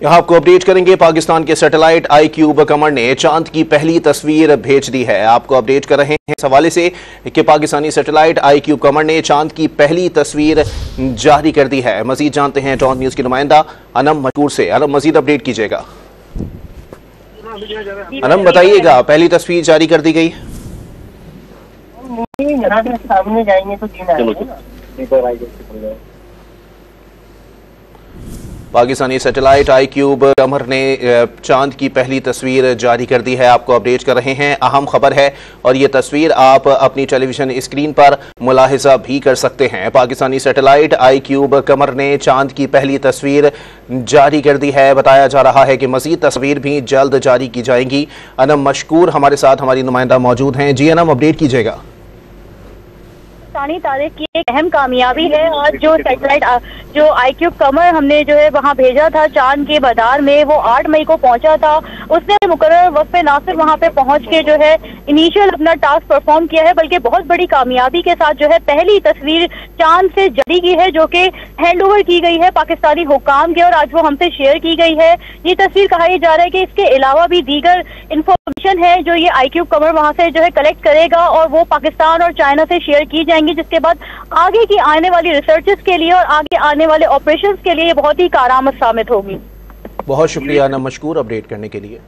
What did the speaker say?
यहाँ आपको अपडेट करेंगे। पाकिस्तान के सैटेलाइट iCube कमर ने चांद की पहली तस्वीर भेज दी है। आपको अपडेट कर रहे हैं इस हवाले से कि पाकिस्तानी सैटेलाइट iCube कमर ने चांद की पहली तस्वीर जारी कर दी है। मजीद जानते हैं टॉन न्यूज की नुमाइंदा अनम मशकूर से। अनम, मजीद अपडेट कीजिएगा। अनम, बताइएगा, पहली तस्वीर जारी कर दी गई। सामने जाएंगे तो पाकिस्तानी सैटेलाइट iCube कमर ने चांद की पहली तस्वीर जारी कर दी है। आपको अपडेट कर रहे हैं, अहम खबर है और ये तस्वीर आप अपनी टेलीविजन स्क्रीन पर मुलाहिजा भी कर सकते हैं। पाकिस्तानी सैटेलाइट iCube कमर ने चांद की पहली तस्वीर जारी कर दी है। बताया जा रहा है कि मजीद तस्वीर भी जल्द जारी की जाएंगी। अनम मशकूर हमारे साथ हमारी नुमाइंदा मौजूद हैं। जी अनम, अपडेट कीजिएगा। तारीख की एक अहम कामयाबी है। आज जो सैटेलाइट जो iCube कमर हमने जो है वहाँ भेजा था चांद के मदार में, वो 8 मई को पहुंचा था। उसने मुकर्रर वक्त पे ना सिर्फ वहाँ पे पहुंच के जो है इनिशियल अपना टास्क परफॉर्म किया है, बल्कि बहुत बड़ी कामयाबी के साथ जो है पहली तस्वीर चांद से जारी की है, जो कि हैंड ओवर की गई है पाकिस्तानी हुकाम के और आज वो हमसे शेयर की गई है। ये तस्वीर कहा जा रहा है कि इसके अलावा भी दीगर इंफॉर्मेशन है जो ये iCube कमर वहाँ से जो है कलेक्ट करेगा और वो पाकिस्तान और चाइना से शेयर की जाएंगी, जिसके बाद आगे की आने वाली रिसर्चेस के लिए और आगे आने वाले ऑपरेशंस के लिए बहुत ही कारआमद साबित होगी। बहुत शुक्रिया अनम मशकूर अपडेट करने के लिए।